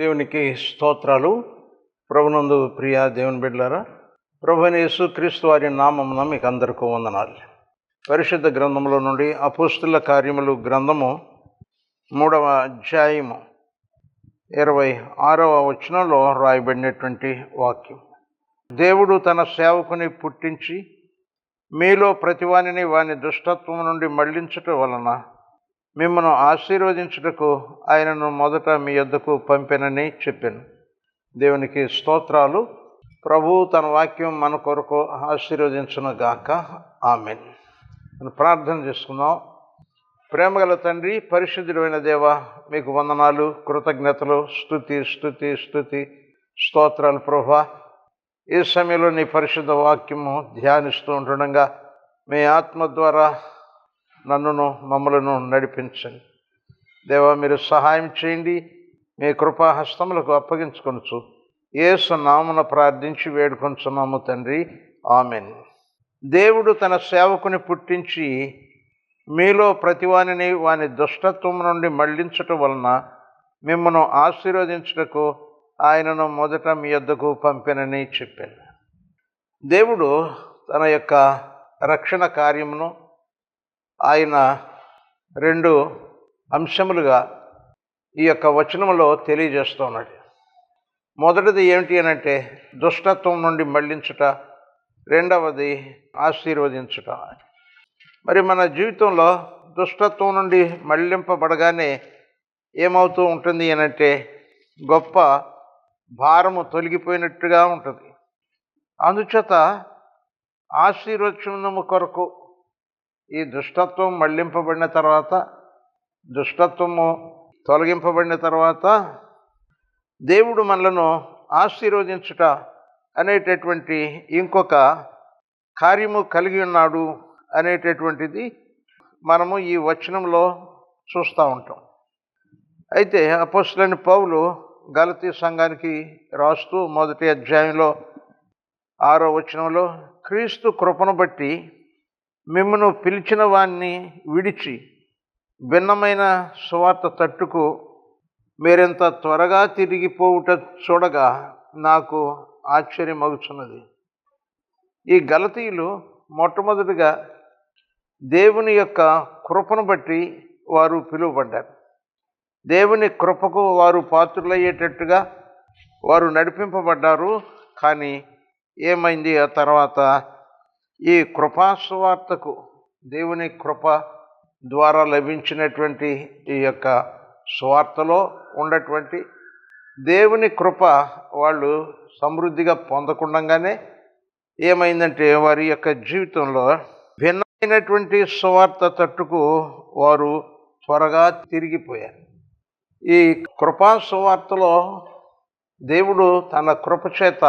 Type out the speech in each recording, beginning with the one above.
దేవునికి స్తోత్రాలు. ప్రభునందు ప్రియ దేవుని బిడ్డలారా, ప్రభువైన యేసుక్రీస్తు వారి నామమున మీకు అందరికీ వందనాలు. పరిశుద్ధ గ్రంథంలో నుండి అపోస్తుల కార్యములు గ్రంథము 3వ అధ్యాయము 26వ వచనంలో రాయబడినటువంటి వాక్యం. దేవుడు తన సేవకుని పుట్టించి మీలో ప్రతివానిని వాని దుష్టత్వం నుండి మళ్లించుట వలన మిమ్మల్ని ఆశీర్వదించుటకు ఆయనను మొదట మీ యొద్దకు పంపెనని చెప్పాను. దేవునికి స్తోత్రాలు. ప్రభు తన వాక్యం మన కొరకు ఆశీర్వదించును గాక. ఆమేన్. మనం ప్రార్థన చేసుకుందాం. ప్రేమగల తండ్రి, పరిశుద్ధుడైన దేవ, మీకు వందనాలు, కృతజ్ఞతలు, స్తుతి స్తోత్రాలు ప్రభువా. ఈ సమయంలో నీ పరిశుద్ధ వాక్యము ధ్యానిస్తూ ఉంటుండగా మీ ఆత్మ ద్వారా నన్నును మమ్మలను నడిపించండి దేవా. మీరు సహాయం చేయండి. మీ కృపాహస్తములకు అప్పగించుకొనుచు యేసు నామమున ప్రార్థించి వేడుకొనుచున్నాము తండ్రి. ఆమేన్. దేవుడు తన సేవకుని పుట్టించి మీలో ప్రతివానిని వాని దుష్టత్వం నుండి మళ్లించటం వలన మిమ్మల్ని ఆశీర్వదించుటకు ఆయనను మొదట మీ యొద్దకు పంపెనని చెప్పాను. దేవుడు తన యొక్క రక్షణ కార్యమును ఆయన 2 అంశములుగా ఈ యొక్క వచనములో తెలియజేస్తున్నాడు. మొదటిది ఏమిటి అనంటే దుష్టత్వం నుండి మళ్లించుట, రెండవది ఆశీర్వదించుట. మరి మన జీవితంలో దుష్టత్వం నుండి మళ్లింపబడగానే ఏమవుతూ ఉంటుంది అనంటే గొప్ప భారము తొలగిపోయినట్టుగా ఉంటుంది. అందుచేత ఆశీర్వచనము కొరకు ఈ దుష్టత్వం మళ్లింపబడిన తర్వాత, దుష్టత్వము తొలగింపబడిన తర్వాత దేవుడు మనలను ఆశీర్వదించుట అనేటటువంటి ఇంకొక కార్యము కలిగి ఉన్నాడు అనేటటువంటిది మనము ఈ వచనంలో చూస్తూ ఉంటాం. అయితే అపోస్తలుడైన పౌలు గలతీ సంఘానికి రాస్తూ మొదటి అధ్యాయంలో 6వ వచనంలో, క్రీస్తు కృపను బట్టి మిమ్మను పిలిచిన వాణ్ణి విడిచి భిన్నమైన సువార్త తట్టుకు మీరెంత త్వరగా తిరిగిపోవుట చూడగా నాకు ఆశ్చర్యమగుచున్నది. ఈ గలతీయులు మొట్టమొదటిగా దేవుని యొక్క కృపను బట్టి వారు పిలువబడ్డారు. దేవుని కృపకు వారు పాత్రులయ్యేటట్టుగా వారు నడిపింపబడ్డారు. కానీ ఏమైంది ఆ తర్వాత? ఈ కృపా సువార్తకు, దేవుని కృప ద్వారా లభించినటువంటి ఈ యొక్క సువార్తలో ఉన్నటువంటి దేవుని కృప వాళ్ళు సమృద్ధిగా పొందకుండగానే ఏమైందంటే వారి యొక్క జీవితంలో భిన్నమైనటువంటి సువార్త తట్టుకు వారు త్వరగా తిరిగిపోయారు. ఈ కృపా సువార్తలో దేవుడు తన కృప చేత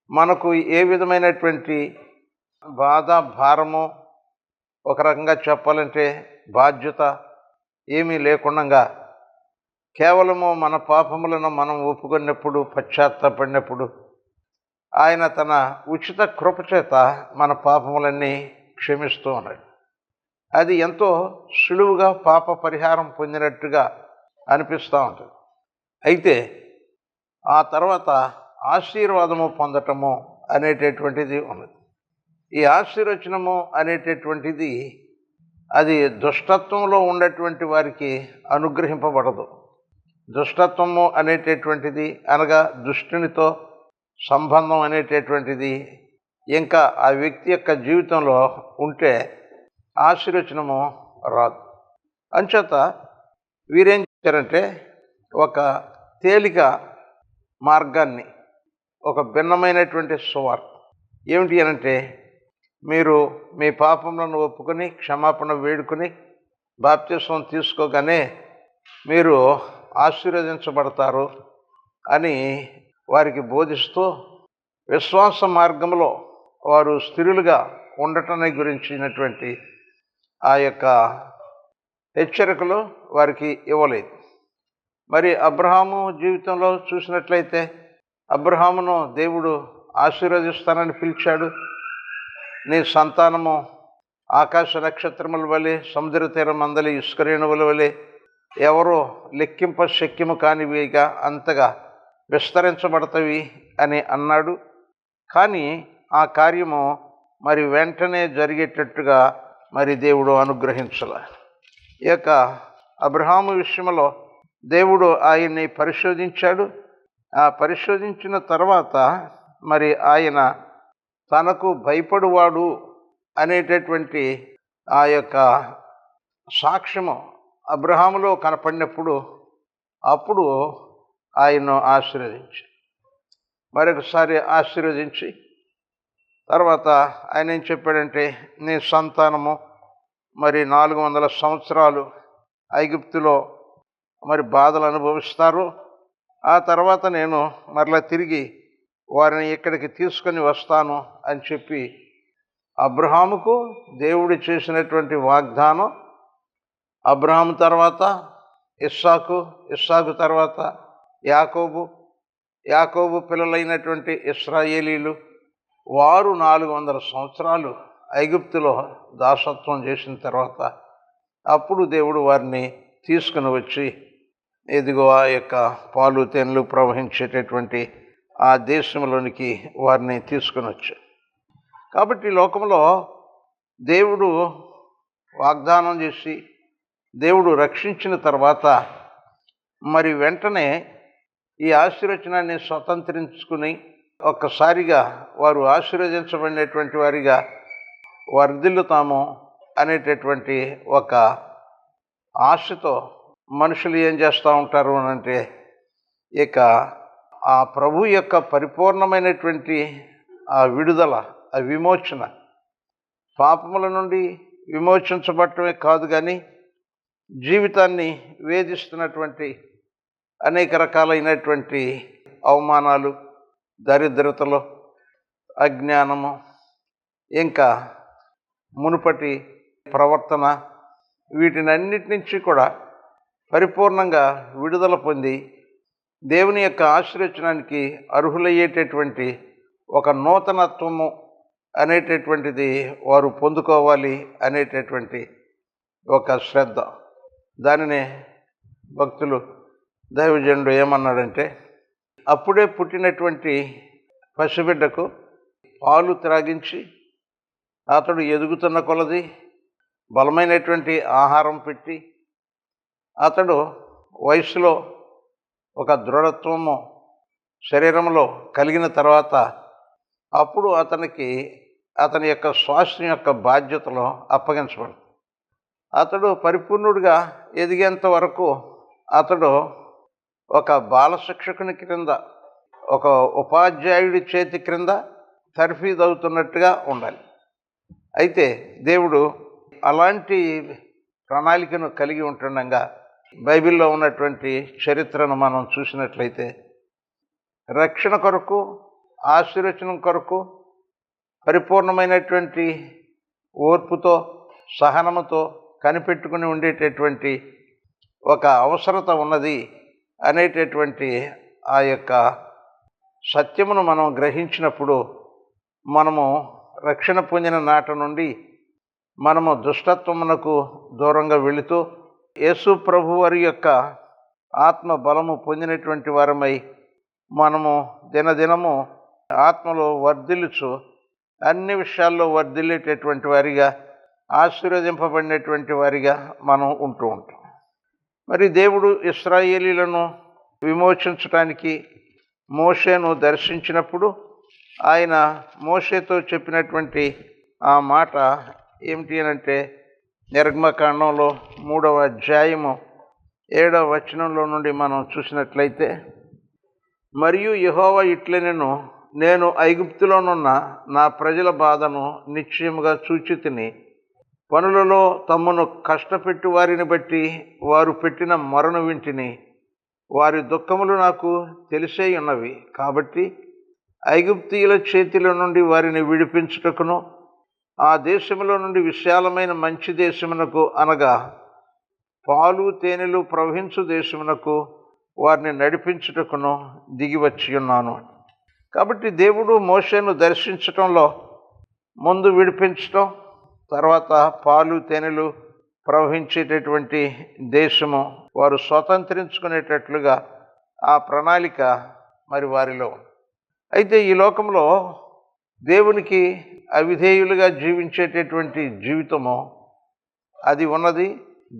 మనకు ఏ విధమైనటువంటి బాధ, భారము, ఒక రకంగా చెప్పాలంటే బాధ్యత ఏమీ లేకుండా కేవలము మన పాపములను మనం ఒప్పుకున్నప్పుడు, పశ్చాత్తాపడినప్పుడు ఆయన తన ఉచిత కృప చేత మన పాపములన్నీ క్షమిస్తూ ఉన్నాడు. అది ఎంతో సులువుగా పాప పరిహారం పొందినట్టుగా అనిపిస్తూ ఉంటుంది. అయితే ఆ తర్వాత ఆశీర్వాదము పొందటము అనేటటువంటిది ఉన్నది. ఈ ఆశీర్వచనము అనేటటువంటిది అది దుష్టత్వంలో ఉన్నటువంటి వారికి అనుగ్రహింపబడదు. దుష్టత్వము అనేటటువంటిది అనగా దుష్టునితో సంబంధం అనేటటువంటిది ఇంకా ఆ వ్యక్తి యొక్క జీవితంలో ఉంటే ఆశీర్వచనము రాదు. అంచేత వీరేం చేశారంటే ఒక తేలిక మార్గాన్ని, ఒక భిన్నమైనటువంటి సువార్త ఏమిటి అనంటే, మీరు మీ పాపములను ఒప్పుకొని క్షమాపణ వేడుకొని బాప్తిస్మం తీసుకోగానే మీరు ఆశీర్వదించబడతారు అని వారికి బోధిస్తూ విశ్వాస మార్గంలో వారు స్థిరులుగా ఉండటాన్ని గురించినటువంటి ఆ యొక్క హెచ్చరికలు వారికి ఇవ్వలేదు. మరి అబ్రహాము జీవితంలో చూసినట్లయితే అబ్రహామును దేవుడు ఆశీర్వదిస్తానని పిలిచాడు. నీ సంతానము ఆకాశ నక్షత్రముల వలె, సముద్ర తీరం అందలి ఇసుక రేణువుల వలె ఎవరో లెక్కింప శక్యము కానివిగా అంతగా విస్తరించబడతవి అని అన్నాడు. కానీ ఆ కార్యము మరి వెంటనే జరిగేటట్టుగా మరి దేవుడు అనుగ్రహించాల. ఈ యొక్క అబ్రహాము విషయంలో దేవుడు ఆయన్ని పరిశోధించాడు. ఆ పరిశోధించిన తర్వాత మరి ఆయన తనకు భయపడువాడు అనేటటువంటి ఆ యొక్క సాక్ష్యము అబ్రహాములో కనపడినప్పుడు అప్పుడు ఆయన్ను ఆశీర్వదించి మరొకసారి ఆశీర్వదించి తర్వాత ఆయన ఏం చెప్పాడంటే, నీ సంతానము మరి 400 సంవత్సరాలు ఐగుప్తులో మరి బాధలు అనుభవిస్తారు. ఆ తర్వాత నేను మరలా తిరిగి వారిని ఇక్కడికి తీసుకొని వస్తాను అని చెప్పి అబ్రహాముకు దేవుడు చేసినటువంటి వాగ్దానం. అబ్రహాము తర్వాత ఇస్సాకు తర్వాత యాకోబు పిల్లలైనటువంటి ఇశ్రాయేలీలు వారు 400 సంవత్సరాలు ఐగుప్తులో దాసత్వం చేసిన తర్వాత అప్పుడు దేవుడు వారిని తీసుకుని వచ్చి ఇదిగో ఆ యొక్క పాలు తేనెలు ప్రవహించేటటువంటి ఆ దేశంలోనికి వారిని తీసుకుని వచ్చాడు. కాబట్టి లోకంలో దేవుడు వాగ్దానం చేసి దేవుడు రక్షించిన తర్వాత మరి వెంటనే ఈ ఆశీర్వచనాన్ని స్వతంత్రించుకుని ఒక్కసారిగా వారు ఆశీర్వదించబడినటువంటి వారిగా వర్ధిల్లుతాము అనేటటువంటి ఒక ఆశతో మనుషులు ఏం చేస్తూ ఉంటారు అంటే, ఇక ఆ ప్రభు యొక్క పరిపూర్ణమైనటువంటి ఆ విడుదల, ఆ విమోచన, పాపముల నుండి విమోచించబడటమే కాదు కానీ జీవితాన్ని వేధిస్తున్నటువంటి అనేక రకాలైనటువంటి అవమానాలు, దరిద్రతలు, అజ్ఞానము, ఇంకా మునుపటి ప్రవర్తన, వీటినన్నిటి నుంచి కూడా పరిపూర్ణంగా విడుదల పొంది దేవుని యొక్క ఆశీర్వచనానికి అర్హులయ్యేటటువంటి ఒక నూతనత్వము అనేటటువంటిది వారు పొందుకోవాలి అనేటటువంటి ఒక శ్రద్ధ. దానినే భక్తులు దైవజనుడు ఏమన్నాడంటే, అప్పుడే పుట్టినటువంటి పసిబిడ్డకు పాలు త్రాగించి అతడు ఎదుగుతున్న కొలది బలమైనటువంటి ఆహారం పెట్టి అతడు వయసులో ఒక దృఢత్వము శరీరంలో కలిగిన తర్వాత అప్పుడు అతని యొక్క స్వాస్థ్యం యొక్క బాధ్యతలో అప్పగించబడు. అతడు పరిపూర్ణుడిగా ఎదిగేంత వరకు అతడు ఒక బాల శిక్షకుని క్రింద, ఒక ఉపాధ్యాయుడి చేతి క్రింద తర్ఫీదు అవుతున్నట్టుగా ఉండాలి. అయితే దేవుడు అలాంటి ప్రణాళికను కలిగి ఉంటుండగా బైబిల్లో ఉన్నటువంటి చరిత్రను మనం చూసినట్లయితే రక్షణ కొరకు, ఆశీర్వచనం కొరకు పరిపూర్ణమైనటువంటి ఓర్పుతో, సహనముతో కనిపెట్టుకుని ఉండేటటువంటి ఒక అవసరత ఉన్నది అనేటటువంటి ఆ యొక్క సత్యమును మనం గ్రహించినప్పుడు మనము రక్షణ పొందిన నాట నుండి మనము దుష్టత్వమునకు దూరంగా వెళుతూ యేసు ప్రభు వారి యొక్క ఆత్మ బలము పొందినటువంటి వారమై మనము దినదినము ఆత్మలో వర్ధిల్లుచు అన్ని విషయాల్లో వర్ధిల్లేటటువంటి వారిగా, ఆశీర్వదింపబడినటువంటి వారిగా మనం ఉంటూ ఉంటాం. మరి దేవుడు ఇశ్రాయేలీలను విమోచించడానికి మోషేను దర్శించినప్పుడు ఆయన మోషేతో చెప్పినటువంటి ఆ మాట ఏమిటి అనంటే, నిర్గమకాండంలో 3వ అధ్యాయము 7వ వచనంలో నుండి మనం చూసినట్లయితే, మరియు యెహోవా ఇట్లనెను, నేను ఐగుప్తులోనున్న నా ప్రజల బాధను నిశ్చయముగా చూచితిని. పనులలో తమ్మును కష్టపెట్టు వారిని బట్టి వారు పెట్టిన మొరను వింటిని. వారి దుఃఖములు నాకు తెలిసే ఉన్నవి. కాబట్టి ఐగుప్తీయుల చేతిలో నుండి వారిని విడిపించుటకును, ఆ దేశంలో నుండి విశాలమైన మంచి దేశమునకు, అనగా పాలు తేనెలు ప్రవహించు దేశమునకు వారిని నడిపించుటకును దిగివచ్చి ఉన్నాను. కాబట్టి దేవుడు మోషేను దర్శించటంలో ముందు విడిపించటం, తర్వాత పాలు తేనెలు ప్రవహించేటటువంటి దేశము వారు స్వతంత్రించుకునేటట్లుగా ఆ ప్రణాళిక మరి వారిలో ఉంది. అయితే ఈ లోకంలో దేవునికి అవిధేయులుగా జీవించేటటువంటి జీవితము అది ఉన్నది.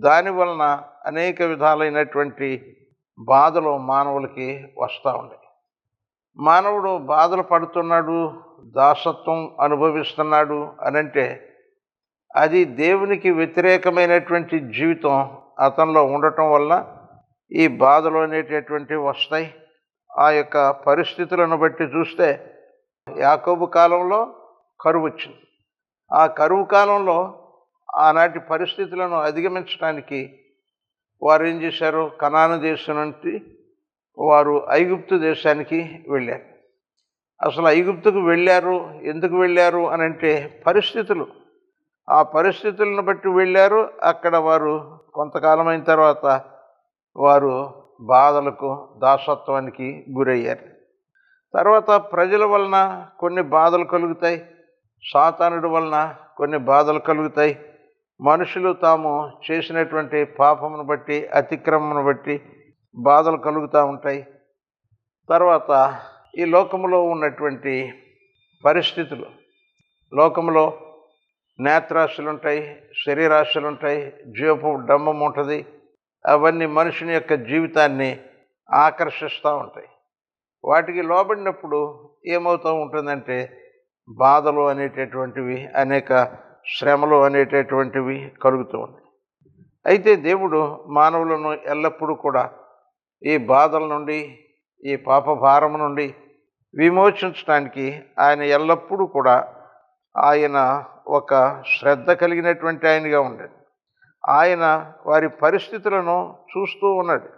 దాని వలన అనేక విధాలైనటువంటి బాధలు మానవులకి వస్తూ ఉన్నాయి. మానవుడు బాధలు పడుతున్నాడు, దాసత్వం అనుభవిస్తున్నాడు అనంటే అది దేవునికి వ్యతిరేకమైనటువంటి జీవితం అతనిలో ఉండటం వల్ల ఈ బాధలు అనేటటువంటివి వస్తాయి. ఆ యొక్క పరిస్థితులను బట్టి చూస్తే యాకోబు కాలంలో కరువు వచ్చింది. ఆ కరువు కాలంలో ఆనాటి పరిస్థితులను అధిగమించడానికి వారు ఏం చేశారు? కనాను దేశం నుండి వారు ఐగుప్తు దేశానికి వెళ్ళారు. అసలు ఐగుప్తుకు వెళ్ళారు, ఎందుకు వెళ్ళారు అని అంటే పరిస్థితులు, ఆ పరిస్థితులను బట్టి వెళ్ళారు. అక్కడ వారు కొంతకాలం అయిన తర్వాత వారు బాధలకు, దాసత్వానికి గురయ్యారు. తర్వాత ప్రజల వలన కొన్ని బాధలు కలుగుతాయి, సాతానుడి వలన కొన్ని బాధలు కలుగుతాయి. మనుషులు తాము చేసినటువంటి పాపమును బట్టి, అతిక్రమమును బట్టి బాధలు కలుగుతూ ఉంటాయి. తర్వాత ఈ లోకంలో ఉన్నటువంటి పరిస్థితులు, లోకంలో నేత్రాశలు ఉంటాయి, శరీరాశలు ఉంటాయి, జీవపు డంబం ఉంటుంది. అవన్నీ మనుషుని యొక్క జీవితాన్ని ఆకర్షిస్తూ ఉంటాయి. వాటికి లోబడినప్పుడు ఏమవుతూ ఉంటుందంటే బాధలు అనేటటువంటివి, అనేక శ్రమలు అనేటటువంటివి కలుగుతూ ఉన్నాయి. అయితే దేవుడు మానవులను ఎల్లప్పుడూ కూడా ఈ బాధల నుండి, ఈ పాప భారం నుండి విమోచించడానికి ఆయన ఎల్లప్పుడూ కూడా ఆయన ఒక శ్రద్ధ కలిగినటువంటి ఆయనగా ఉన్నాడు. ఆయన వారి పరిస్థితులను చూస్తూ ఉన్నాడు.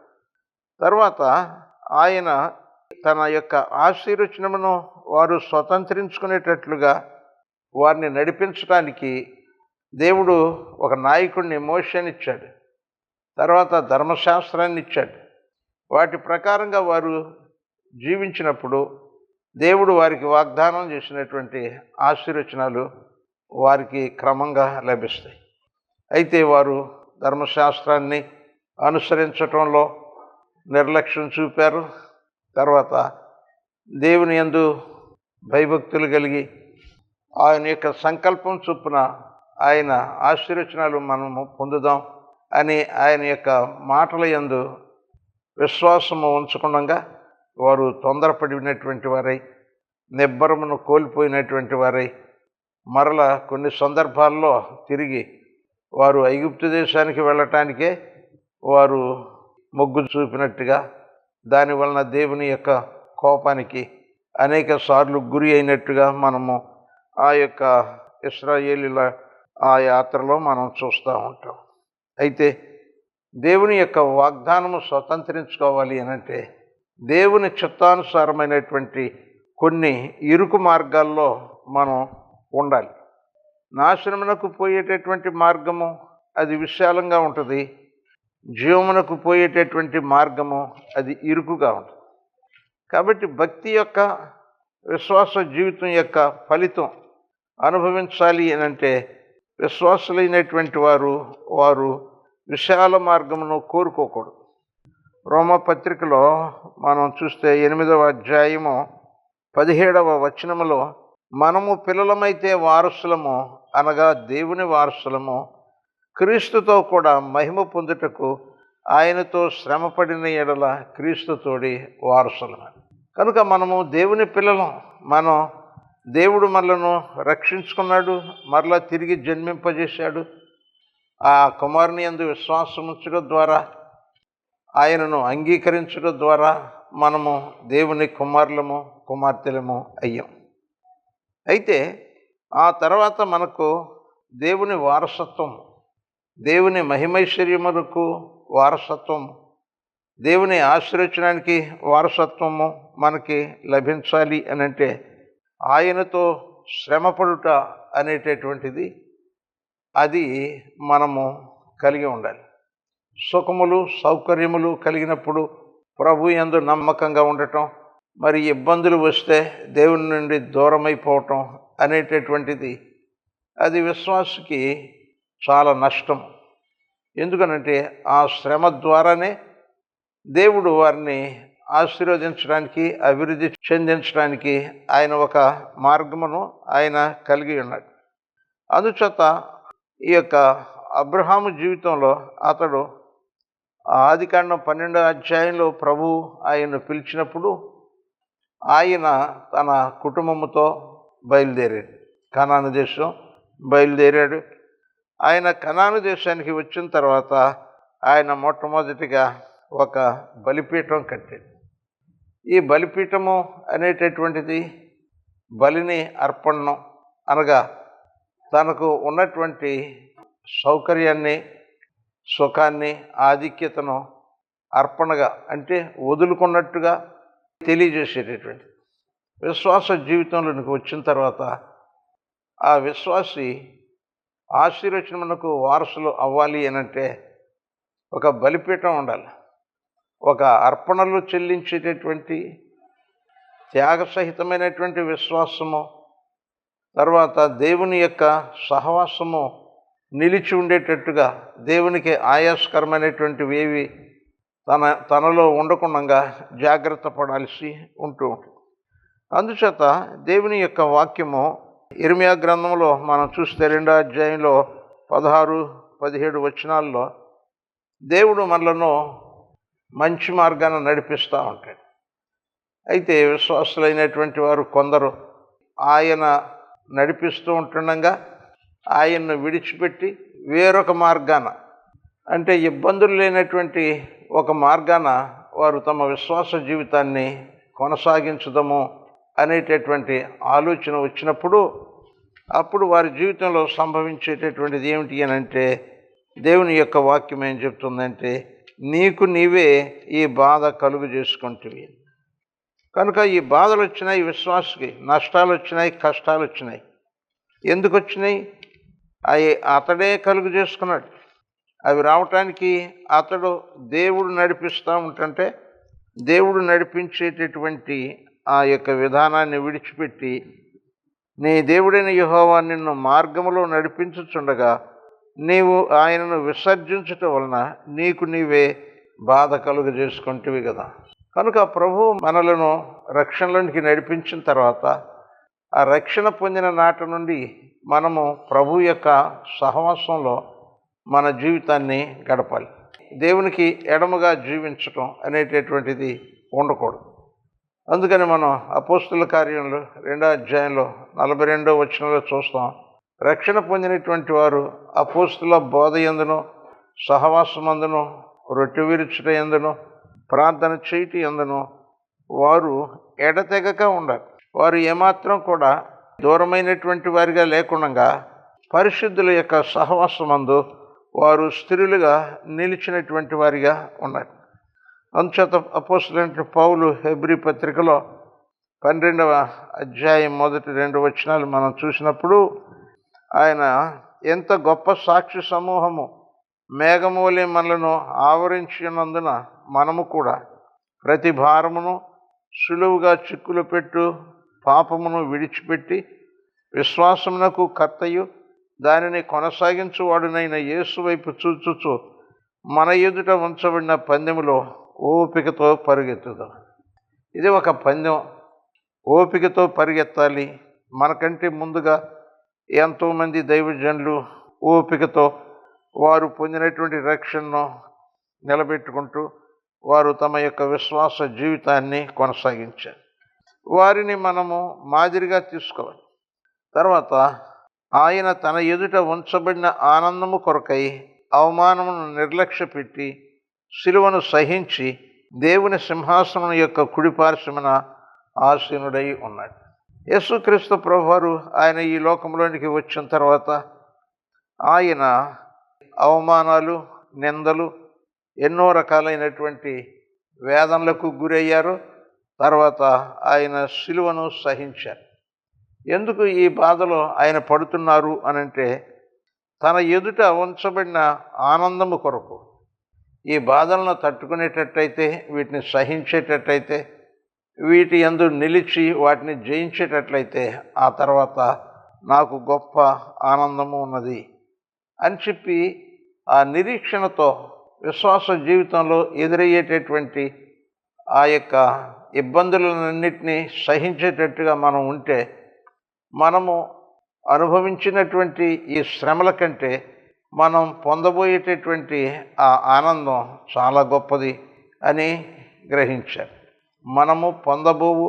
తర్వాత ఆయన తన యొక్క ఆశీర్వచనమును వారు స్వతంత్రించుకునేటట్లుగా వారిని నడిపించడానికి దేవుడు ఒక నాయకుడిని, మోషేని ఇచ్చాడు. తర్వాత ధర్మశాస్త్రాన్ని ఇచ్చాడు. వాటి ప్రకారంగా వారు జీవించినప్పుడు దేవుడు వారికి వాగ్దానం చేసినటువంటి ఆశీర్వచనాలు వారికి క్రమంగా లభిస్తాయి. అయితే వారు ధర్మశాస్త్రాన్ని అనుసరించటంలో నిర్లక్ష్యం చూపారు. తర్వాత దేవుని యందు భయభక్తులు కలిగి ఆయన యొక్క సంకల్పం చొప్పున ఆయన ఆశీర్వచనాలు మనము పొందుదాం అని ఆయన యొక్క మాటల యందు విశ్వాసము ఉంచకుండా వారు తొందరపడినటువంటి వారై, నిబ్బరమును కోల్పోయినటువంటి వారై, మరల కొన్ని సందర్భాల్లో తిరిగి వారు ఐగుప్తు దేశానికి వెళ్ళటానికే వారు మొగ్గు చూపినట్టుగా, దానివలన దేవుని యొక్క కోపానికి అనేక సార్లు గురి అయినట్టుగా మనము ఆ యొక్క ఇశ్రాయేలీల ఆ యాత్రలో మనం చూస్తూ ఉంటాం. అయితే దేవుని యొక్క వాగ్దానము స్వతంత్రించుకోవాలి అనంటే దేవుని చిత్తానుసారమైనటువంటి కొన్ని ఇరుకు మార్గాల్లో మనం ఉండాలి. నాశనమునకు పోయేటటువంటి మార్గము అది విశాలంగా ఉంటుంది, జీవమునకు పోయేటటువంటి మార్గము అది ఇరుకుగా ఉంటుంది. కాబట్టి భక్తి యొక్క, విశ్వాస జీవితం యొక్క ఫలితం అనుభవించాలి అనంటే విశ్వాసులైనటువంటి వారు విశాల మార్గమును కోరుకోకూడదు. రోమపత్రికలో మనం చూస్తే 8వ అధ్యాయము 17వ వచనములో మనము పిల్లలమైతే వారసులము, అనగా దేవుని వారసులము, క్రీస్తుతో కూడా మహిమ పొందుటకు ఆయనతో శ్రమపడిన ఎడల క్రీస్తుతోడి వారసులము. కనుక మనము దేవుని పిల్లలం. మనం దేవుడు మనలను రక్షించుకున్నాడు, మరలా తిరిగి జన్మింపజేశాడు. ఆ కుమారుని యందు విశ్వాసం ఉంచడం ద్వారా, ఆయనను అంగీకరించడం ద్వారా మనము దేవుని కుమారులము, కుమార్తెలము అయ్యాం. అయితే ఆ తర్వాత మనకు దేవుని వారసత్వం, దేవుని మహిమైశ్వర్యములకు వారసత్వం, దేవుని ఆశీర్వచనానికి వారసత్వము మనకి లభించాలి అనంటే ఆయనతో శ్రమపడుట అనేటటువంటిది అది మనము కలిగి ఉండాలి. సుఖములు, సౌకర్యములు కలిగినప్పుడు ప్రభు యందు నమ్మకంగా ఉండటం, మరి ఇబ్బందులు వస్తే దేవుని నుండి దూరమైపోవటం అనేటటువంటిది అది విశ్వాసికి చాలా నష్టం. ఎందుకనంటే ఆ శ్రమ ద్వారానే దేవుడు వారిని ఆశీర్వదించడానికి, అభివృద్ధి చెందించడానికి ఆయన ఒక మార్గమును ఆయన కలిగి ఉన్నాడు. అందుచేత ఈ యొక్క అబ్రహాము జీవితంలో అతడు ఆదికాండం 12వ అధ్యాయంలో ప్రభు ఆయన్ను పిలిచినప్పుడు ఆయన తన కుటుంబముతో బయలుదేరాడు. కనాను దేశం బయలుదేరాడు. ఆయన కనాను దేశానికి వచ్చిన తర్వాత ఆయన మొట్టమొదటిగా ఒక బలిపీఠం కట్టాడు. ఈ బలిపీఠము అనేటటువంటిది బలిని అర్పణం అనగా తనకు ఉన్నటువంటి సౌకర్యాన్ని, సుఖాన్ని, ఆధిక్యతను అర్పణగా అంటే వదులుకున్నట్టుగా తెలియజేసేటటువంటి విశ్వాస జీవితంలోనికి వచ్చిన తర్వాత ఆ విశ్వాసి ఆశీర్వచనమునకు వారసులు అవ్వాలి అనంటే ఒక బలిపీఠం ఉండాలి. ఒక అర్పణలు చెల్లించేటటువంటి త్యాగసహితమైనటువంటి విశ్వాసము, తర్వాత దేవుని యొక్క సహవాసము నిలిచి ఉండేటట్టుగా దేవునికి ఆయాస్కరమైనటువంటివి ఏవి తనలో ఉండకుండా జాగ్రత్త పడాల్సి ఉంటూ ఉంటుంది. అందుచేత దేవుని యొక్క వాక్యము ఇర్మియా గ్రంథంలో మనం చూస్తే 2వ అధ్యాయంలో 16-17 వచనాల్లో దేవుడు మనలను మంచి మార్గాన నడిపిస్తూ ఉంటాడు. అయితే విశ్వాసులైనటువంటి వారు కొందరు ఆయన నడిపిస్తూ ఉంటుండగా ఆయన్ను విడిచిపెట్టి వేరొక మార్గాన, అంటే ఇబ్బందులు లేనటువంటి ఒక మార్గాన వారు తమ విశ్వాస జీవితాన్ని కొనసాగించుదాము అనేటటువంటి ఆలోచన వచ్చినప్పుడు అప్పుడు వారి జీవితంలో సంభవించేటటువంటిది ఏమిటి అని అంటే దేవుని యొక్క వాక్యం ఏం చెప్తుందంటే నీకు నీవే ఈ బాధ కలుగు చేసుకుంటువి. కనుక ఈ బాధలు వచ్చినాయి, విశ్వాసకి నష్టాలు వచ్చినాయి, కష్టాలు వచ్చినాయి. ఎందుకు వచ్చినాయి? అవి అతడే కలుగు చేసుకున్నాడు. అవి రావటానికి అతడు దేవుడు నడిపిస్తూ ఉంటుంటే దేవుడు నడిపించేటటువంటి ఆ యొక్క విధానాన్ని విడిచిపెట్టి నీ దేవుడైన యెహోవా నిన్ను మార్గములో నడిపించుచుండగా నీవు ఆయనను విసర్జించటం వలన నీకు నీవే బాధ కలుగు చేసుకుంటువి కదా. కనుక ప్రభు మనలను రక్షణలోనికి నడిపించిన తర్వాత ఆ రక్షణ పొందిన నాటి నుండి మనము ప్రభు యొక్క సహవాసంలో మన జీవితాన్ని గడపాలి. దేవునికి ఎడముగా జీవించటం అనేటటువంటిది ఉండకూడదు. అందుకని మనం అపోస్తుల కార్యంలో 2వ అధ్యాయంలో 42వ వచనంలో చూస్తాం. రక్షణ పొందినటువంటి వారు అపోస్తుల బోధ యందును, సహవాసమందును, రొట్టె విరుచుట యందును, ప్రార్థన చేయటి యందును వారు ఎడతెగక ఉండాలి. వారు ఏమాత్రం కూడా దూరమైనటువంటి వారిగా లేకుండా పరిశుద్ధుల యొక్క సహవాసమందు వారు స్థిరులుగా నిలిచినటువంటి వారిగా ఉన్నారు. అందుచేత అపోస్తలుడైన పౌలు హెబ్రీ పత్రికలో 12వ అధ్యాయం మొదటి 2 వచనాలు మనం చూసినప్పుడు ఆయన ఎంత గొప్ప సాక్షి సమూహము మేఘము వలె మనలను ఆవరించినందున మనము కూడా ప్రతి భారమును సులువుగా చిక్కులు పెట్టు పాపమును విడిచిపెట్టి విశ్వాసమునకు కర్తయు దానిని కొనసాగించువాడునైన యేసు వైపు చూచుచు మన ఎదుట ఉంచబడిన పందెములో ఓపికతో పరిగెత్తుదాం. ఇది ఒక పందెం, ఓపికతో పరిగెత్తాలి. మనకంటే ముందుగా ఎంతోమంది దైవజనులు ఓపికతో వారు పొందినటువంటి రక్షణను నిలబెట్టుకుంటూ వారు తమ యొక్క విశ్వాస జీవితాన్ని కొనసాగించారు. వారిని మనము మాదిరిగా తీసుకోవాలి. తర్వాత ఆయన తన ఎదుట ఉంచబడిన ఆనందము కొరకై అవమానమును నిర్లక్ష్యపెట్టి శిలువను సహించి దేవుని సింహాసనం యొక్క కుడిపార్శ్వమున ఆసీనుడై ఉన్నాడు. యేసుక్రీస్తు ప్రభువారు ఆయన ఈ లోకంలోనికి వచ్చిన తర్వాత ఆయన అవమానాలు, నిందలు, ఎన్నో రకాలైనటువంటి వేదనలకు గురయ్యారు. తర్వాత ఆయన శిలువను సహించారు. ఎందుకు ఈ బాధలో ఆయన పడుతున్నారు అనంటే తన ఎదుట ఉంచబడిన ఆనందము కొరకు. ఈ బాధలను తట్టుకునేటట్టయితే, వీటిని సహించేటట్టయితే, వీటి యందు నిలిచి వాటిని జయించేటట్లయితే ఆ తర్వాత నాకు గొప్ప ఆనందము ఉన్నది అని చెప్పి ఆ నిరీక్షణతో విశ్వాస జీవితంలో ఎదురయ్యేటటువంటి ఆ యొక్క ఇబ్బందులన్నింటినీ సహించేటట్టుగా మనం ఉంటే మనము అనుభవించినటువంటి ఈ శ్రమల కంటే మనం పొందబోయేటటువంటి ఆ ఆనందం చాలా గొప్పది అని గ్రహించారు. మనము పొందబోవు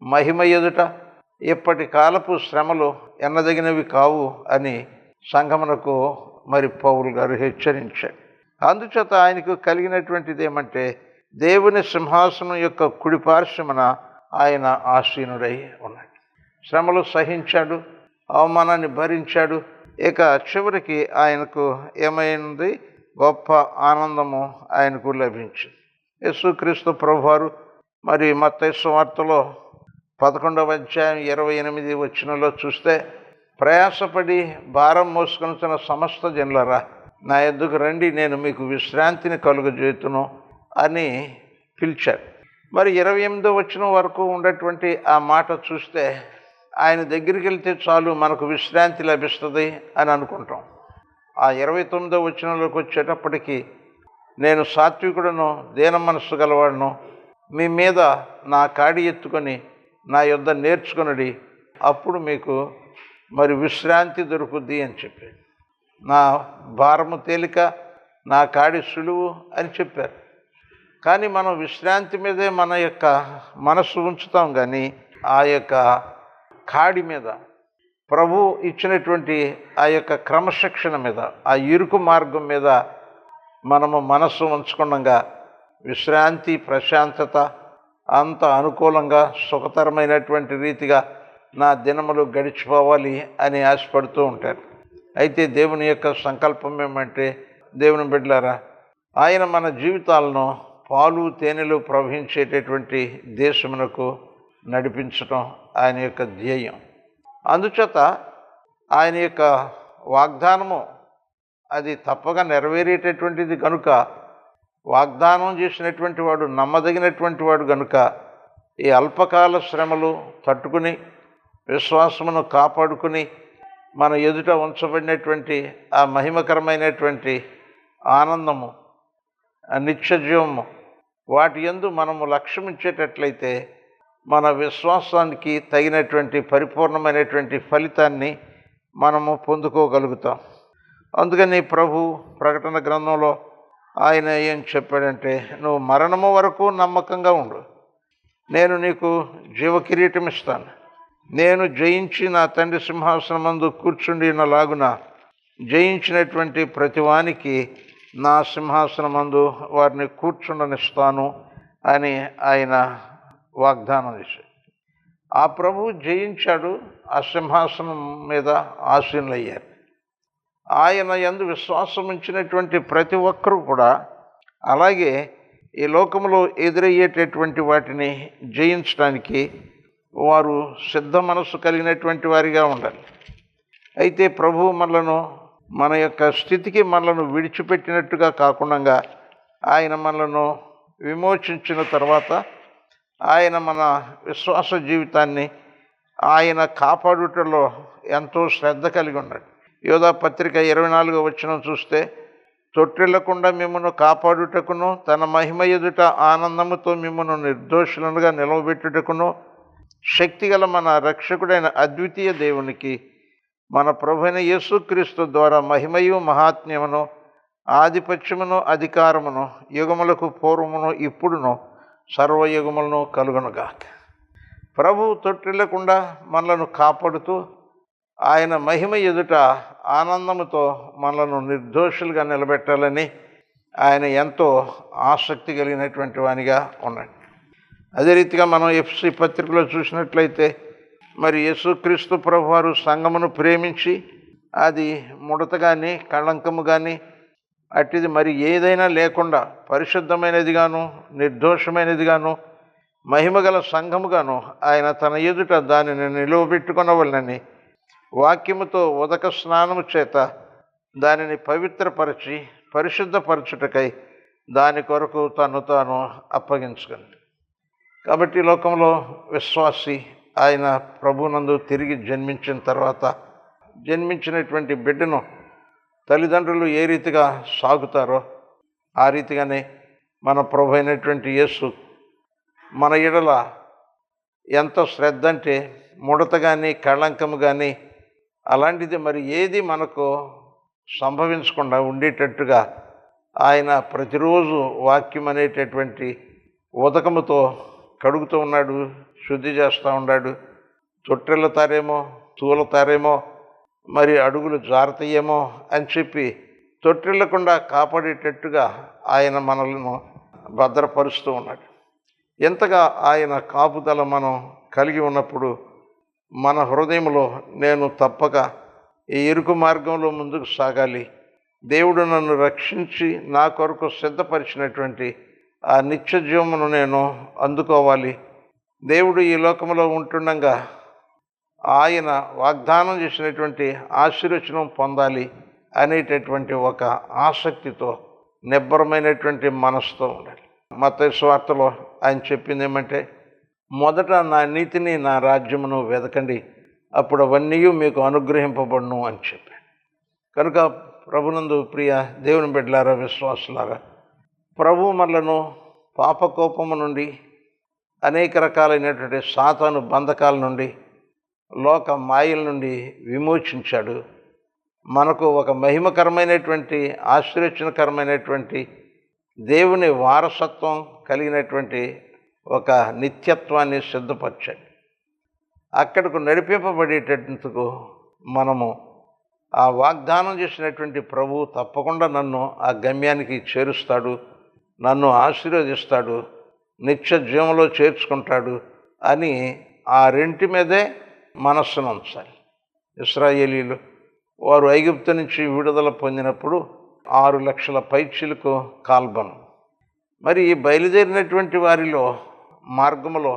మహిమ ఎదుట ఇప్పటి కాలపు శ్రమలు ఎన్నదగినవి కావు అని సంఘమునకు మరి పౌలు గారు హెచ్చరించాడు. అందుచేత ఆయనకు కలిగినటువంటిది ఏమంటే దేవుని సింహాసనం యొక్క కుడిపార్శ్వమున ఆయన ఆసీనుడై ఉన్నాడు. శ్రమలు సహించాడు, అవమానాన్ని భరించాడు. ఇక చివరికి ఆయనకు ఏమైంది? గొప్ప ఆనందము ఆయనకు లభించింది. యేసుక్రీస్తు ప్రభువారు మరి మత్తయి సువార్తలో 11వ అధ్యాయం 28వ వచనంలో చూస్తే, ప్రయాసపడి భారం మోసుకొనుచున్న సమస్త జనులారా నా యొద్దకు రండి, నేను మీకు విశ్రాంతిని కలుగజేయుదును అని పిలిచాడు. మరి 28వ వచనం వరకు ఉన్నటువంటి ఆ మాట చూస్తే ఆయన దగ్గరికి వెళ్తే చాలు మనకు విశ్రాంతి లభిస్తుంది అని అనుకుంటాం. ఆ 29వ వచనంలోకి వచ్చేటప్పటికి, నేను సాత్వికుడను దీన మనస్సు గలవాడును, మీ మీద నా కాడి ఎత్తుకొని నా యొద్ద నేర్చుకొనుడి, అప్పుడు మీకు మరి విశ్రాంతి దొరుకుద్ది అని చెప్పాడు. నా భారము తేలిక, నా కాడి సులువు అని చెప్పారు. కానీ మనం విశ్రాంతి మీదే మన యొక్క మనస్సు ఉంచుతాం, కానీ ఆ యొక్క కాడి మీద, ప్రభు ఇచ్చినటువంటి ఆ యొక్క క్రమశిక్షణ మీద, ఆ ఇరుకు మార్గం మీద మనము మనస్సు ఉంచకుండా విశ్రాంతి, ప్రశాంతత అంత అనుకూలంగా సుఖతరమైనటువంటి రీతిగా నా దినములు గడిచిపోవాలి అని ఆశపడుతూ ఉంటారు. అయితే దేవుని యొక్క సంకల్పం ఏమంటే, దేవుని బిడ్డలారా, ఆయన మన జీవితాలను పాలు తేనెలు ప్రవహించేటటువంటి దేశమునకు నడిపించడం ఆయన యొక్క ధ్యేయం. అందుచేత ఆయన యొక్క వాగ్దానము అది తప్పగా నెరవేరేటటువంటిది కనుక, వాగ్దానం చేసినటువంటి వాడు నమ్మదగినటువంటి వాడు కనుక, ఈ అల్పకాల శ్రమలు తట్టుకుని విశ్వాసమును కాపాడుకుని మన ఎదుట ఉంచబడినటువంటి ఆ మహిమకరమైనటువంటి ఆనందము, ఆ నిత్యజీవము, వాటి యందు మనము లక్ష్యమిచ్చేటట్లయితే మన విశ్వాసానికి తగినటువంటి పరిపూర్ణమైనటువంటి ఫలితాన్ని మనము పొందుకోగలుగుతాం. అందుకని ప్రభు ప్రకటన గ్రంథంలో ఆయన ఏం చెప్పాడంటే, నువ్వు మరణము వరకు నమ్మకంగా ఉండు, నేను నీకు జీవకిరీటం ఇస్తాను, నేను జయించి నా తండ్రి సింహాసనం మందు కూర్చుండినలాగున జయించినటువంటి ప్రతివానికి నా సింహాసనం మందు వారిని కూర్చుండనిస్తాను అని ఆయన వాగ్దానం చేశాడు. ఆ ప్రభు జయించాడు, ఆ సింహాసనం మీద ఆసీనులయ్యారు. ఆయన యందు విశ్వాసం ఉంచినటువంటి ప్రతి ఒక్కరూ కూడా అలాగే ఈ లోకంలో ఎదురయ్యేటటువంటి వాటిని జయించడానికి వారు సిద్ధ మనస్సు కలిగినటువంటి వారిగా ఉండాలి. అయితే ప్రభు మనలను మన యొక్క స్థితికి మనలను విడిచిపెట్టినట్టుగా కాకుండా ఆయన మనలను విమోచించిన తర్వాత ఆయన మన విశ్వాస జీవితాన్ని ఆయన కాపాడుటలో ఎంతో శ్రద్ధ కలిగి ఉన్నాడు. యోధా పత్రిక 24వ వచనం చూస్తే, తొట్టిల్లకుండా మిమ్మను కాపాడుటకును తన మహిమ ఎదుట ఆనందముతో మిమ్మను నిర్దోషులుగా నిలవబెట్టుటకును శక్తిగల మన రక్షకుడైన అద్వితీయ దేవునికి మన ప్రభువైన యేసుక్రీస్తు ద్వారా మహిమయు మహాత్మ్యమును ఆధిపత్యమును అధికారమును యుగములకు పూర్వమును ఇప్పుడును సర్వయుగములను కలుగునుగాక. ప్రభువు తొట్టిల్లకుండా మనలను కాపాడుతూ ఆయన మహిమ ఎదుట ఆనందముతో మనలను నిర్దోషులుగా నిలబెట్టాలని ఆయన ఎంతో ఆసక్తి కలిగినటువంటి వానిగా ఉన్నాడు. అదే రీతిగా మనం ఎఫ్సి పత్రికలో చూసినట్లయితే, మరి యేసుక్రీస్తు ప్రభువారు సంఘమును ప్రేమించి అది ముడత కానీ కళంకము కానీ అట్టిది మరి ఏదైనా లేకుండా పరిశుద్ధమైనదిగాను నిర్దోషమైనదిగాను మహిమగల సంఘముగాను ఆయన తన ఎదుట దానిని నిలువబెట్టుకొనవలనని వాక్యముతో ఉదక స్నానము చేత దానిని పవిత్రపరచి పరిశుద్ధపరచుటకై దాని కొరకు తను తాను అప్పగించుకుంది. కాబట్టి లోకంలో విశ్వాసి ఆయన ప్రభునందు తిరిగి జన్మించిన తర్వాత జన్మించినటువంటి బిడ్డను తల్లిదండ్రులు ఏ రీతిగా సాగుతారో ఆ రీతిగానే మన ప్రభు అయినటువంటి యేసు మన ఎడల ఎంత శ్రద్ధ అంటే ముడత కానీ కళంకము కానీ అలాంటిది మరి ఏది మనకు సంభవించకుండా ఉండేటట్టుగా ఆయన ప్రతిరోజు వాక్యం అనేటటువంటి ఉదకముతో కడుగుతూ ఉన్నాడు, శుద్ధి చేస్తూ ఉన్నాడు. తొట్టెళ్ళతారేమో, తూలతారేమో, మరి అడుగులు జారతాయేమో అని చెప్పి తొట్టిల్లకుండా కాపాడేటట్టుగా ఆయన మనలను భద్రపరుస్తూ ఉన్నాడు. ఎంతగా ఆయన కాపుదల మనం కలిగి ఉన్నప్పుడు మన హృదయంలో నేను తప్పక ఈ ఇరుకు మార్గంలో ముందుకు సాగాలి, దేవుడు నన్ను రక్షించి నా కొరకు సిద్ధపరిచినటువంటి ఆ నిత్య జీవమును నేను అందుకోవాలి, దేవుడు ఈ లోకంలో ఉంటుండగా ఆయన వాగ్దానం చేసినటువంటి ఆశీర్వచనం పొందాలి అనేటటువంటి ఒక ఆసక్తితో నిబ్బరమైనటువంటి మనసుతో ఉండాలి. మత్తయి సువార్తలో ఆయన చెప్పింది ఏమంటే, మొదట నా నీతిని నా రాజ్యమును వెదకండి, అప్పుడు అవన్నీ మీకు అనుగ్రహింపబడును అని చెప్పాడు. కనుక ప్రభునందు ప్రియ దేవుని బిడ్డలారా, విశ్వాసులారా, ప్రభు మనలను పాపకోపము నుండి, అనేక రకాలైనటువంటి సాతాను బంధకాల నుండి, లోక మాయల నుండి విమోచించాడు. మనకు ఒక మహిమకరమైనటువంటి ఆశీర్వచనకరమైనటువంటి దేవుని వారసత్వం కలిగినటువంటి ఒక నిత్యత్వాన్ని సిద్ధపరిచాడు. అక్కడకు నడిపింపబడేటందుకు మనము ఆ వాగ్దానం చేసినటువంటి ప్రభువు తప్పకుండా నన్ను ఆ గమ్యానికి చేరుస్తాడు, నన్ను ఆశీర్వదిస్తాడు, నిత్య జీవంలో చేర్చుకుంటాడు అని ఆ రెంటి మీదే మనస్సును ఉంచాలి. ఇశ్రాయేలీలు వారు ఐగుప్తు నుంచి విడుదల పొందినప్పుడు 6 లక్షల పైచిలకు కాల్బలం. మరి బయలుదేరినటువంటి వారిలో మార్గములో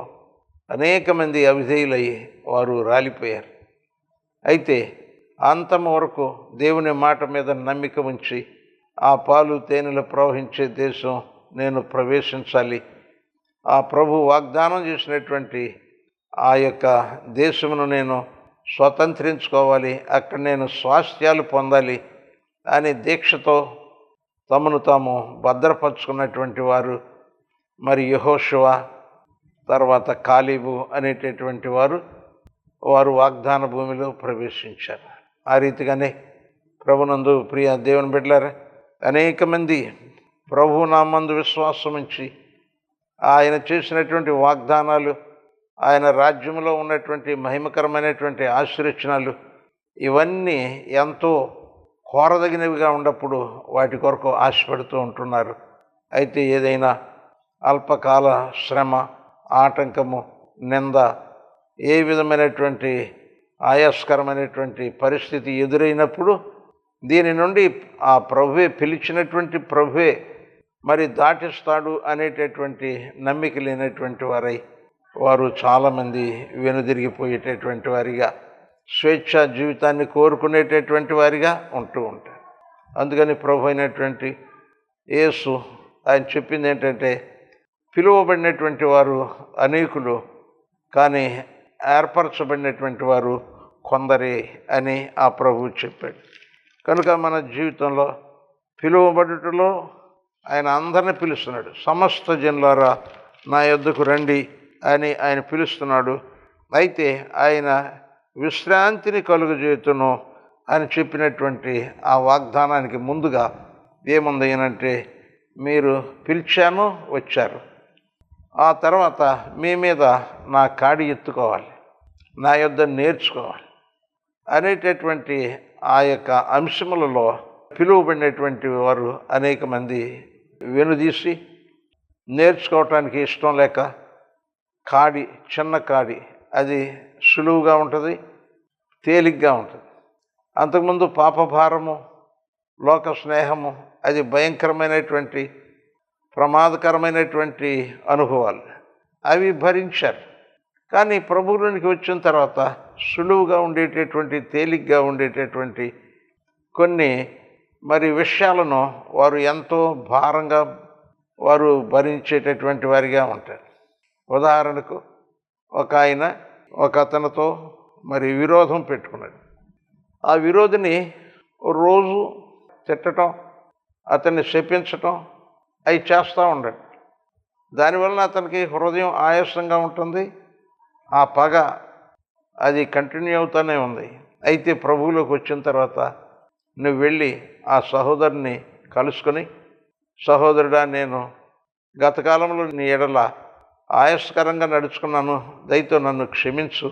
అనేక మంది అవిధేయులయ్యి వారు రాలిపోయారు. అయితే అంతము వరకు దేవుని మాట మీద నమ్మిక ఉంచి ఆ పాలు తేనెలు ప్రవహించే దేశం నేను ప్రవేశించాలి, ఆ ప్రభు వాగ్దానం చేసినటువంటి ఆ యొక్క దేశమును నేను స్వతంత్రించుకోవాలి, అక్కడ నేను స్వాస్థ్యాలు పొందాలి అనే దీక్షతో తమను తాము భద్రపరుచుకున్నటువంటి వారు మరి యెహోషువ, తర్వాత కాలేబు అనేటటువంటి వారు వాగ్దాన భూమిలో ప్రవేశించారు. ఆ రీతిగానే ప్రభునందు ప్రియ దేవుని బిడ్డలారా, అనేక మంది ప్రభు నామందు విశ్వాసం ఉంచి ఆయన చేసినటువంటి వాగ్దానాలు, ఆయన రాజ్యంలో ఉన్నటువంటి మహిమకరమైనటువంటి ఆశీర్వచనాలు ఇవన్నీ ఎంతో కోరదగినవిగా ఉన్నప్పుడు వాటి కొరకు ఆశపడుతూ ఉంటున్నారు. అయితే ఏదైనా అల్పకాల శ్రమ, ఆటంకము, నింద, ఏ విధమైనటువంటి ఆయాస్కరమైనటువంటి పరిస్థితి ఎదురైనప్పుడు దీని నుండి ఆ ప్రభువే, పిలిచినటువంటి ప్రభువే మరి దాటిస్తాడు అనేటటువంటి నమ్మిక లేనటువంటి వారై వారు చాలామంది వెనుదిరిగిపోయేటటువంటి వారిగా, స్వేచ్ఛ జీవితాన్ని కోరుకునేటటువంటి వారిగా ఉంటూ ఉంటారు. అందుకని ప్రభు అయినటువంటి యేసు ఆయన చెప్పింది ఏంటంటే, పిలువబడినటువంటి వారు అనేకులు, కానీ ఏర్పరచబడినటువంటి వారు కొందరే అని ఆ ప్రభువు చెప్పాడు. కనుక మన జీవితంలో పిలువబడుటలో ఆయన అందరిని పిలుస్తున్నాడు. సమస్త జనులారా నా యొద్దకు రండి అని ఆయన పిలుస్తున్నాడు. అయితే ఆయన విశ్రాంతిని కలుగజేయును అని చెప్పినటువంటి ఆ వాగ్దానానికి ముందుగా ఏముంది అంటే, మీరు పిలిచాను, వచ్చారు, ఆ తర్వాత మీ మీద నా కాడి ఎత్తుకోవాలి, నా యొద్ద నేర్చుకోవాలి అనేటటువంటి ఆ యొక్క అంశములలో పిలువబడినటువంటి వారు అనేక మంది వెనుదీసి నేర్చుకోవటానికి ఇష్టం లేక కాడి, చిన్న కాడి, అది సులువుగా ఉంటుంది, తేలిగ్గా ఉంటుంది. అంతకుముందు పాపభారము, లోక స్నేహము, అది భయంకరమైనటువంటి ప్రమాదకరమైనటువంటి అనుభవాలు, అవి భరించారు. కానీ ప్రభువులోనికి వచ్చిన తర్వాత సులువుగా ఉండేటటువంటి, తేలిగ్గా ఉండేటటువంటి కొన్ని మరి విషయాలను వారు ఎంతో భారంగా వారు భరించేటటువంటి వారిగా ఉంటారు. ఉదాహరణకు ఒక అతనితో మరి విరోధం పెట్టుకున్నాడు. ఆ విరోధిని రోజు తిట్టడం, అతన్ని శపించటం అవి చేస్తూ ఉండండి. దానివల్ల అతనికి హృదయం ఆయాసంగా ఉంటుంది. ఆ పగ అది కంటిన్యూ అవుతూనే ఉంది. అయితే ప్రభువులోకి వచ్చిన తర్వాత నువ్వు వెళ్ళి ఆ సహోదరుని కలుసుకొని, సహోదరుడా, నేను గత కాలంలో నీ ఎడల ఆయాస్కరంగా నడుచుకున్నాను, దయతో నన్ను క్షమించు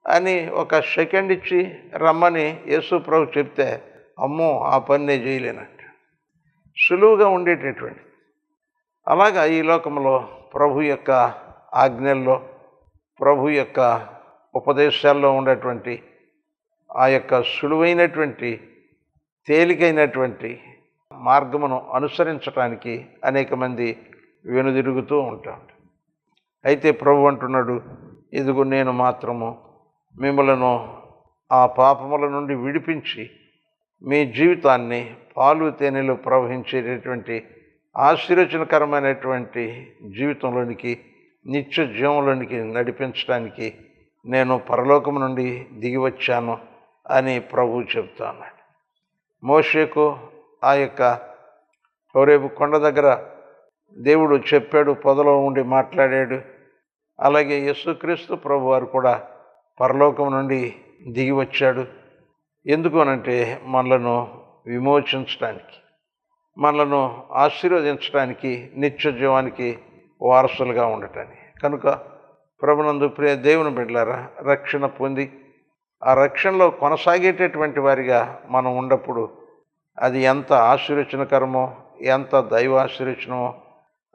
అని ఒక సెకండ్ ఇచ్చి రమ్మని యేసు ప్రభు చెప్తే, అమ్మో ఆ పని నేను చేయలేనంట. సులువుగా ఉండేటటువంటి అలాగా ఈ లోకంలో ప్రభు యొక్క ఆజ్ఞల్లో, ప్రభు యొక్క ఉపదేశాల్లో ఉండేటువంటి ఆ యొక్క సులువైనటువంటి తేలికైనటువంటి మార్గమును అనుసరించడానికి అనేక మంది వెనుదిరుగుతూ ఉంటారు. అయితే ప్రభు అంటున్నాడు, ఇదిగో నేను మాత్రము మిమ్మలను ఆ పాపముల నుండి విడిపించి మీ జీవితాన్ని పాలు తేనెలు ప్రవహించేటటువంటి ఆశీర్వచనకరమైనటువంటి జీవితంలోనికి, నిత్య జీవంలోనికి నడిపించడానికి నేను పరలోకం నుండి దిగి వచ్చాను అని ప్రభు చెప్తాను. మోషేకు ఆ యొక్క హోరేబు కొండ దగ్గర దేవుడు చెప్పాడు, పొదలో ఉండి మాట్లాడాడు. అలాగే యేసుక్రీస్తు ప్రభు వారు కూడా పరలోకం నుండి దిగి వచ్చాడు. ఎందుకు అనంటే మనలను విమోచించడానికి, మనలను ఆశీర్వదించడానికి, నిత్య జీవానికి వారసులుగా ఉండటానికి. కనుక ప్రభునందు ప్రియ దేవుని బిడ్డలారా, రక్షణ పొంది ఆ రక్షణలో కొనసాగేటటువంటి వారిగా మనం ఉన్నప్పుడు అది ఎంత ఆశీర్వచనకరమో, ఎంత దైవ ఆశీర్వచనమో,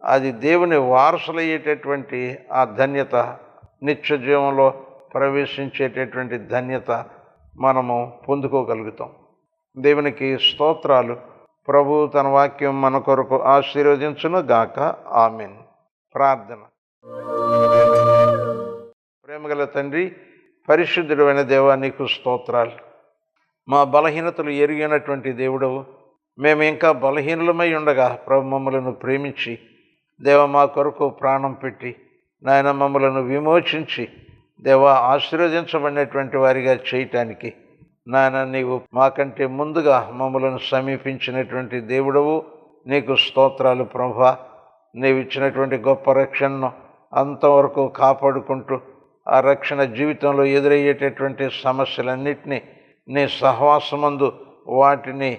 అది దేవుని వారసులయ్యేటటువంటి ఆ ధన్యత, నిత్య జీవంలో ప్రవేశించేటటువంటి ధన్యత మనము పొందుకోగలుగుతాం. దేవునికి స్తోత్రాలు. ప్రభు తన వాక్యం మన కొరకు ఆశీర్వదించును గాక. ఆమేన్. ప్రార్థన. ప్రేమగల తండ్రి, పరిశుద్ధుడు అయిన దేవా, నీకు స్తోత్రాలు. మా బలహీనతలు ఎరిగినటువంటి దేవుడవు, మేము ఇంకా బలహీనులమై ఉండగా ప్రభు మమ్మలను ప్రేమించి దేవ మా కొరకు ప్రాణం పెట్టి నాయన మమ్మలను విమోచించి దేవ ఆశీర్వదించబడినటువంటి వారిగా చేయటానికి నాయన నీవు మాకంటే ముందుగా మమ్మలను సమీపించినటువంటి దేవుడవు, నీకు స్తోత్రాలు ప్రభువా. నీవు ఇచ్చినటువంటి గొప్ప రక్షణను అంతవరకు కాపాడుకుంటూ ఆ రక్షణ జీవితంలో ఎదురయ్యేటటువంటి సమస్యలన్నిటినీ నీ సహవాసమందు వాటిని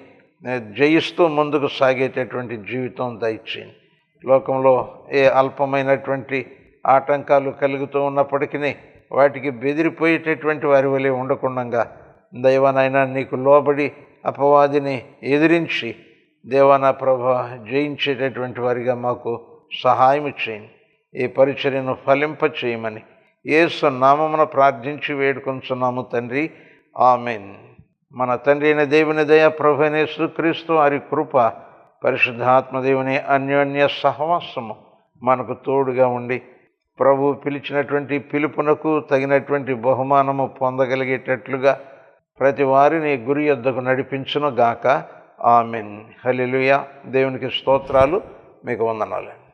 జయిస్తూ ముందుకు సాగేటటువంటి జీవితం దయచేయండి. లోకంలో ఏ అల్పమైనటువంటి ఆటంకాలు కలుగుతూ ఉన్నప్పటికీ వాటికి బెదిరిపోయేటటువంటి వారి వలె ఉండకుండా దైవనైనా నీకు లోబడి అపవాదిని ఎదిరించి దేవానా ప్రభ జయించేటటువంటి వారిగా మాకు సహాయం చేయండి. ఈ పరిచర్యను ఫలింప చేయమని యేసు నామమున ప్రార్థించి వేడుకొంచున్నాము తండ్రి. ఆమేన్. మన తండ్రి అయిన దేవుని దయ, ప్రభు అయిన యేసుక్రీస్తు వారి కృప, పరిశుద్ధాత్మదేవుని అన్యోన్య సహవాసము మనకు తోడుగా ఉండి ప్రభు పిలిచినటువంటి పిలుపునకు తగినటువంటి బహుమానము పొందగలిగేటట్లుగా ప్రతి వారిని గురి యొద్దకు నడిపించును గాక. ఆమేన్. హల్లెలూయా. దేవునికి స్తోత్రాలు. మీకు వందనాలు.